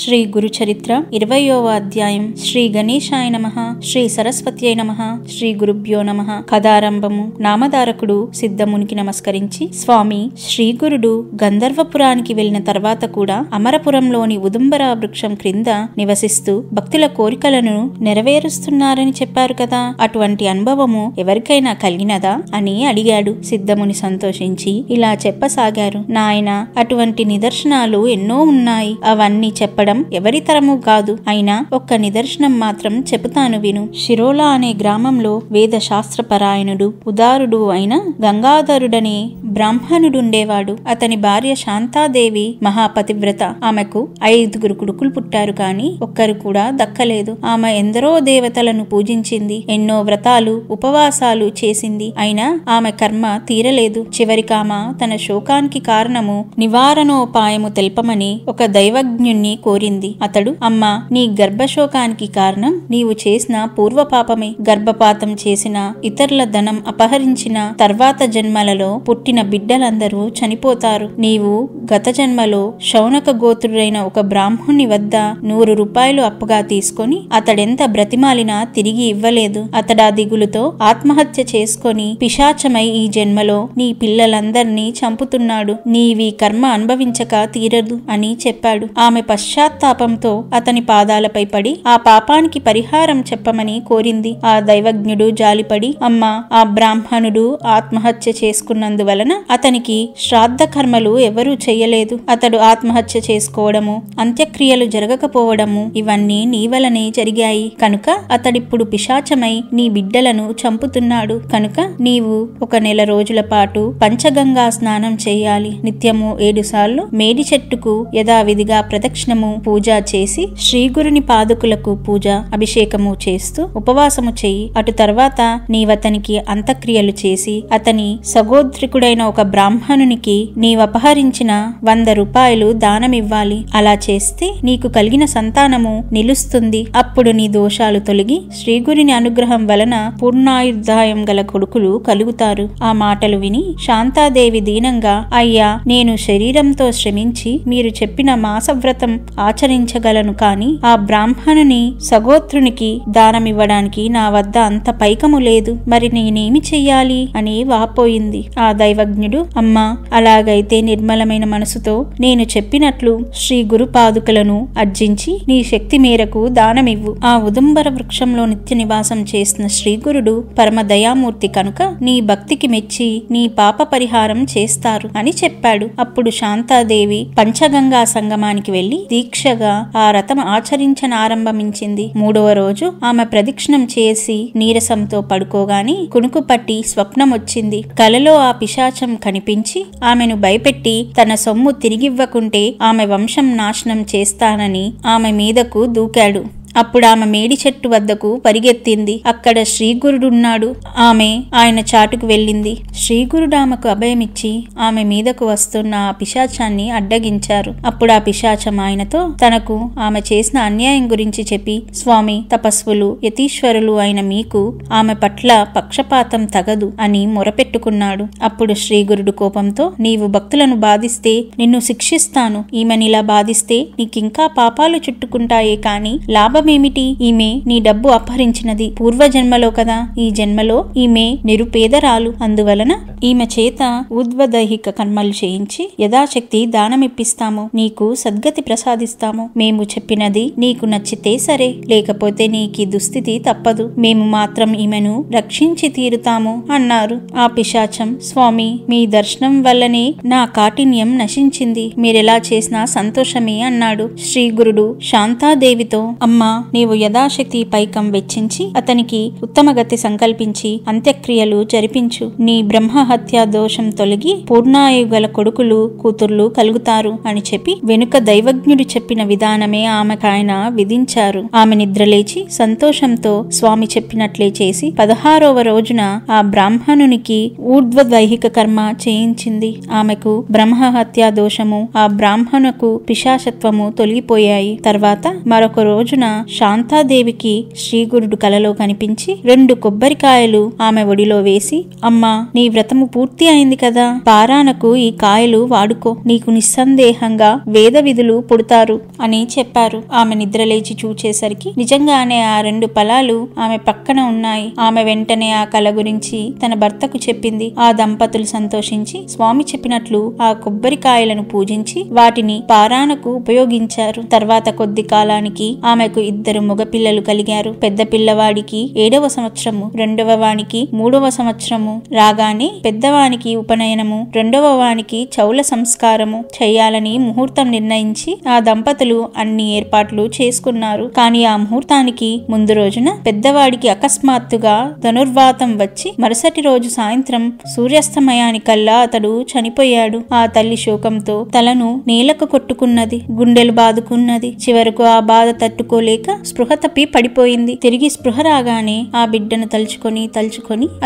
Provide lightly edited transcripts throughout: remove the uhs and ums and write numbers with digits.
శ్రీ గురుచరిత్ర 20వ అధ్యాయం. శ్రీ గణేశాయ నమః, శ్రీ సరస్వత్యై నమః, శ్రీ గురుభ్యో నమః. కథారంభము. నామధారకుడు సిద్ధమునికి నమస్కరించి, స్వామి, శ్రీ గురుడు గంధర్వపురానికి వెళ్లిన తర్వాత కూడా అమరపురంలోని ఉదుంబర వృక్షం క్రింద నివసిస్తూ భక్తుల కోరికలను నెరవేరుస్తున్నారని చెప్పారు కదా, అటువంటి అనుభవము ఎవరికైనా కలిగినదా అని అడిగాడు. సిద్ధముని సంతోషించి ఇలా చెప్పసాగారు. నాయన, అటువంటి నిదర్శనాలు ఎన్నో ఉన్నాయి. అవన్నీ చెప్పడం ఎవరి తరము కాదు. అయినా ఒక్క నిదర్శనం మాత్రం చెబుతాను విను. శిరోలా అనే గ్రామంలో వేద శాస్త్రపరాయణుడు ఉదారుడు అయిన గంగాధరుడనే బ్రాహ్మణుడుండేవాడు. అతని భార్య శాంతాదేవి మహాపతివ్రత. ఆమెకు 5 కొడుకులు పుట్టారు, కాని ఒక్కరు కూడా దక్కలేదు. ఆమె ఎందరో దేవతలను పూజించింది, ఎన్నో వ్రతాలు ఉపవాసాలు చేసింది. అయినా ఆమె కర్మ తీరలేదు. చివరికామ తన శోకానికి కారణము నివారణోపాయము తెల్పమని ఒక దైవజ్ఞుణ్ణి కోరింది. అతడు, అమ్మా, నీ గర్భశోకానికి కారణం నీవు చేసిన పూర్వపాపమే. గర్భపాతం చేసిన, ఇతరుల ధనం అపహరించిన తర్వాత జన్మలలో పుట్టిన బిడ్డలందరూ చనిపోతారు. నీవు గత జన్మలో శౌనక గోత్రుడైన ఒక బ్రాహ్మణుని వద్ద 100 రూపాయలు అప్పుగా తీసుకొని అతడెంత బ్రతిమాలినా తిరిగి ఇవ్వలేదు. అతడా దిగులుతో ఆత్మహత్య చేసుకొని పిశాచమై ఈ జన్మలో నీ పిల్లలందర్నీ చంపుతున్నాడు. నీవి కర్మ అనుభవించక తీరదు అని చెప్పాడు. ఆమె పశ్చాత్తాపంతో అతని పాదాలపై పడి ఆ పాపానికి పరిహారం చెప్పమని కోరింది. ఆ దైవజ్ఞుడు జాలిపడి, అమ్మా, ఆ బ్రాహ్మణుడు ఆత్మహత్య చేసుకున్నందువలన అతనికి శ్రాద్ధ కర్మలు ఎవరూ చెయ్యలేదు. అతడు ఆత్మహత్య చేసుకోవడము, అంత్యక్రియలు జరగకపోవడము ఇవన్నీ నీ వలనే జరిగాయి. కనుక అతడిప్పుడు పిశాచమై నీ బిడ్డలను చంపుతున్నాడు. కనుక నీవు 1 నెల రోజుల పాటు పంచగంగా స్నానం చేయాలి. నిత్యము 7 సార్లు మేడి చెట్టుకు యథావిధిగా ప్రదక్షిణము పూజ చేసి శ్రీగురుని పాదుకులకు పూజ అభిషేకము చేస్తూ ఉపవాసము చెయ్యి. అటు తర్వాత నీవతనికి అంత్యక్రియలు చేసి అతని సగోత్రికుడైన ఒక బ్రాహ్మణునికి నీవపహరించిన 100 రూపాయలు దానమివ్వాలి. అలా చేస్తే నీకు కలిగిన సంతానము నిలుస్తుంది. అప్పుడు నీ దోషాలు తొలగి శ్రీగురుని అనుగ్రహం వలన పూర్ణాయుర్దాయం గల కొడుకులు కలుగుతారు. ఆ మాటలు విని శాంతాదేవి దీనంగా, అయ్యా, నేను శరీరంతో శ్రమించి మీరు చెప్పిన మాసవ్రతం ఆచరించగలను, కాని ఆ బ్రాహ్మణుని సగోత్రునికి దానమివ్వడానికి నా వద్ద అంత పైకము లేదు. మరి నేనేమి చెయ్యాలి అని వాపోయింది. ఆ దైవజ్ఞుడు, అమ్మా, అలాగైతే నిర్మలమైన మనసుతో నేను చెప్పినట్లు శ్రీ గురుపాదుకలను అర్జించి నీ శక్తి మేరకు దానమివ్వు. ఆ ఉదుంబర వృక్షంలో నిత్య నివాసం చేసిన శ్రీగురుడు పరమ దయామూర్తి కనుక నీ భక్తికి మెచ్చి నీ పాప పరిహారం చేస్తారు అని చెప్పాడు. అప్పుడు శాంతాదేవి పంచగంగా సంగమానికి వెళ్లి దీక్షగా ఆ రథం ఆచరించనారంభించింది. 3వ రోజు ఆమె ప్రదక్షిణం చేసి నీరసంతో పడుకోగాని కునుకు పట్టి స్వప్నం వచ్చింది. కలలో ఆ పిశాచం కనిపించి ఆమెను భయపెట్టి తన సొమ్ము తిరిగివ్వకుంటే ఆమె వంశం నాశనం చేస్తానని ఆమె మీదకు దూకాడు. అప్పుడు ఆమె మేడి చెట్టు వద్దకు పరిగెత్తింది. అక్కడ శ్రీగురుడున్నాడు. ఆమె ఆయన చాటుకు వెళ్ళింది. శ్రీగురుడు ఆమెకు అభయమిచ్చి ఆమె మీదకు వస్తున్న ఆ పిశాచాన్ని అడ్డగించారు. అప్పుడు ఆ పిశాచం ఆయనతో తనకు ఆమె చేసిన అన్యాయం గురించి చెప్పి, స్వామి, తపస్వులు యతీశ్వరులు అయిన మీకు ఆమె పట్ల పక్షపాతం తగదు అని మొరపెట్టుకున్నాడు. అప్పుడు శ్రీగురుడు కోపంతో, నీవు భక్తులను బాధిస్తే నిన్ను శిక్షిస్తాను. ఈమెనిలా బాధిస్తే నీకింకా పాపాలు చుట్టుకుంటాయే కాని లాభం ఏమిటి? ఈమె నీ డబ్బు అపహరించినది పూర్వజన్మలో కదా, ఈ జన్మలో ఈమె నిరుపేదరాలు. అందువలన ఈమె చేత ఊర్ధ్వదైహిక కర్మలు చేయించి యథాశక్తి దానమిప్పిస్తాము. నీకు సద్గతి ప్రసాదిస్తాము. మేము చెప్పినది నీకు నచ్చితే సరే, లేకపోతే నీకీ దుస్థితి తప్పదు. మేము మాత్రం ఈమెను రక్షించి తీరుతాము అన్నారు. ఆ పిశాచం, స్వామి, మీ దర్శనం వల్లనే నా కాఠిన్యం నశించింది. మీరెలా చేసినా సంతోషమే అన్నాడు. శ్రీగురుడు శాంతాదేవితో, అమ్మా, నీవు యథాశక్తి పైకం వెచ్చించి అతనికి ఉత్తమ గతి సంకల్పించి అంత్యక్రియలు జరిపించు. నీ బ్రహ్మహత్యా దోషం తొలగి పూర్ణాయుగల కొడుకులు కూతుర్లు కలుగుతారు అని చెప్పి వెనుక దైవజ్ఞుడు చెప్పిన విధానమే ఆమెకాయన విధించారు. ఆమె నిద్రలేచి సంతోషంతో స్వామి చెప్పినట్లే చేసి 16వ రోజున ఆ బ్రాహ్మణునికి ఊర్ధ్వదైహిక కర్మ చేయించింది. ఆమెకు బ్రహ్మహత్యా దోషము, ఆ బ్రాహ్మణుకు పిశాచత్వము తొలగిపోయాయి. తర్వాత మరొక రోజున శాంతాదేవికి శ్రీగురుడు కలలో కనిపించి 2 కొబ్బరికాయలు ఆమె ఒడిలో వేసి, అమ్మా, నీ వ్రతము పూర్తి అయింది కదా, పారాణకు ఈ కాయలు వాడుకో, నీకు నిస్సందేహంగా వేద విధులు పుడతారు అని చెప్పారు. ఆమె నిద్రలేచి చూచేసరికి నిజంగానే ఆ 2 ఫలాలు ఆమె పక్కన ఉన్నాయి. ఆమె వెంటనే ఆ కల గురించి తన భర్తకు చెప్పింది. ఆ దంపతులు సంతోషించి స్వామి చెప్పినట్లు ఆ కొబ్బరికాయలను పూజించి వాటిని పారాణకు ఉపయోగించారు. తర్వాత కొద్ది కాలానికి ఆమెకు 2 మగపిల్లలు కలిగారు. పెద్ద పిల్లవాడికి 7వ సంవత్సరము, రెండవ వానికి 3వ సంవత్సరము రాగానే పెద్దవానికి ఉపనయనము, రెండవ వానికి చౌల సంస్కారము చేయాలని ముహూర్తం నిర్ణయించి ఆ దంపతులు అన్ని ఏర్పాట్లు చేసుకున్నారు. కానీ ఆ ముహూర్తానికి ముందు రోజున పెద్దవాడికి అకస్మాత్తుగా ధనుర్వాతం వచ్చి మరుసటి రోజు సాయంత్రం సూర్యాస్తమయానికల్లా అతడు చనిపోయాడు. ఆ తల్లి శోకంతో తలను నేలకు కొట్టుకున్నది, గుండెలు బాదుకున్నది. చివరకు ఆ బాధ తట్టుకోలేక స్పృహ తప్పి పడిపోయింది. తిరిగి స్పృహ రాగానే ఆ బిడ్డను తలుచుకొని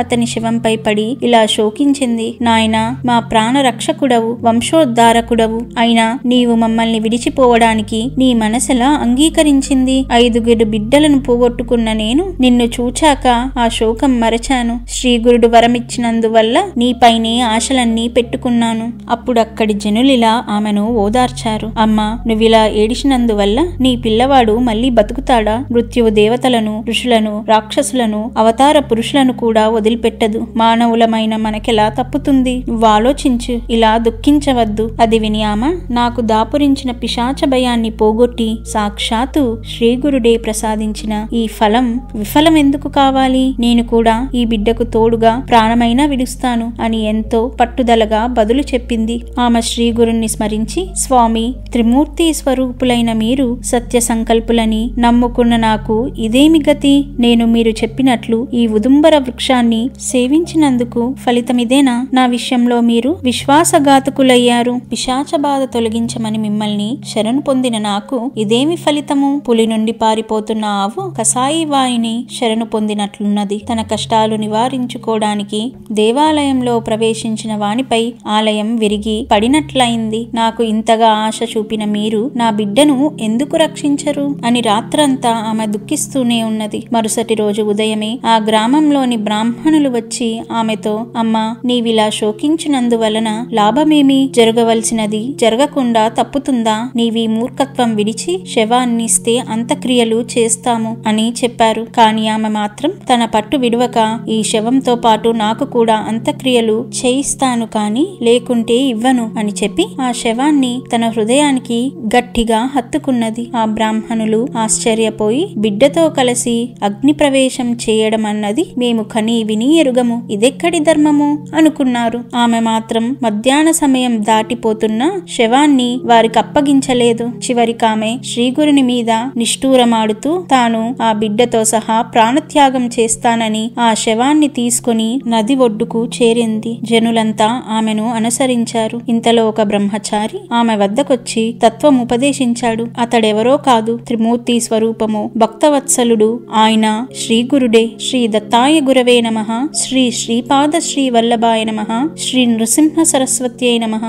అతని శవంపై పడి ఇలా శోకించింది. నాయనా, మా ప్రాణ రక్షకుడవు, వంశోద్ధారకుడవు అయినా నీవు మమ్మల్ని విడిచిపోవడానికి నీ మనసులా అంగీకరించింది. 5 బిడ్డలను పోగొట్టుకున్న నేను నిన్ను చూచాక ఆ శోకం మరచాను. శ్రీగురుడు వరమిచ్చినందువల్ల నీపైనే ఆశలన్నీ పెట్టుకున్నాను. అప్పుడక్కడి జనులిలా ఆమెను ఓదార్చారు. అమ్మా, నువ్విలా ఏడిచినందువల్ల నీ పిల్లవాడు మళ్ళీ బతుకుతాడా? మృత్యువు దేవతలను, ఋషులను, రాక్షసులను, అవతార పురుషులను కూడా వదిలిపెట్టదు. మానవులమైన మనకెలా తప్పుతుంది? నువ్వు ఆలోచించు, ఇలా దుఃఖించవద్దు. అది విని ఆమె, నాకు దాపురించిన పిశాచ భయాన్ని పోగొట్టి సాక్షాత్తు శ్రీగురుడే ప్రసాదించిన ఈ ఫలం విఫలం ఎందుకు కావాలి? నేను కూడా ఈ బిడ్డకు తోడుగా ప్రాణమైనా విడుస్తాను అని ఎంతో పట్టుదలగా బదులు చెప్పింది. ఆమె శ్రీగురుణ్ణి స్మరించి, స్వామి, త్రిమూర్తి స్వరూపులైన మీరు సత్య సంకల్పులని నమ్ముకున్న నాకు ఇదేమి గతి? నేను మీరు చెప్పినట్లు ఈ ఉదుంబర వృక్షాన్ని సేవించినందుకు ఫలితమిదేనా? నా విషయంలో మీరు విశ్వాసఘాతకులయ్యారు. పిశాచ బాధ తొలగించమని మిమ్మల్ని శరణు పొందిన నాకు ఇదేమి ఫలితము? పులి నుండి పారిపోతున్న ఆవు కసాయి వాయిని శరణు పొందినట్లున్నది. తన కష్టాలు నివారించుకోవడానికి దేవాలయంలో ప్రవేశించిన వానిపై ఆలయం విరిగి పడినట్లయింది. నాకు ఇంతగా ఆశ చూపిన మీరు నా బిడ్డను ఎందుకు రక్షించరు అని రాత్రంతా ఆమె దుఃఖిస్తూనే ఉన్నది. మరుసటి రోజు ఉదయమే ఆ గ్రామంలోని బ్రాహ్మణులు వచ్చి ఆమెతో, అమ్మా, నీవిలా శోకించినందువలన లాభమేమి? జరగవలసినది జరగకుండా తప్పుతుందా? నీవి మూర్ఖత్వం విడిచి శవాన్నిస్తే అంత్యక్రియలు చేస్తాము అని చెప్పారు. కాని ఆమె మాత్రం తన పట్టు విడువక, ఈ శవంతో పాటు నాకు కూడా అంత్యక్రియలు చేయిస్తాను, కాని లేకుంటే ఇవ్వను అని చెప్పి ఆ శవాన్ని తన హృదయానికి గట్టిగా హత్తుకున్నది. ఆ బ్రాహ్మణులు ఆశ్చర్యపోయి, బిడ్డతో కలిసి అగ్ని ప్రవేశం చేయడం అన్నది మేము కనీ విని ఎరుగము, ఇదెక్కడి ధర్మము అనుకున్నారు. ఆమె మాత్రం మధ్యాహ్న సమయం దాటిపోతున్న శవాన్ని వారికి అప్పగించలేదు. చివరికామె శ్రీగురుని మీద నిష్ఠూరమాడుతూ తాను ఆ బిడ్డతో సహా ప్రాణత్యాగం చేస్తానని ఆ శవాన్ని తీసుకుని నది ఒడ్డుకు చేరింది. జనులంతా ఆమెను అనుసరించారు. ఇంతలో ఒక బ్రహ్మచారి ఆమె వద్దకొచ్చి తత్వం ఉపదేశించాడు. అతడెవరో కాదు, త్రిమూర్తి స్వరూపము, భక్తవత్సలుడు ఆయన శ్రీగురుడే. శ్రీ దత్తాయ గురవే నమః, శ్రీ శ్రీపాద శ్రీ వల్లభాయ నమః, శ్రీ నృసింహ సరస్వత్యై నమః.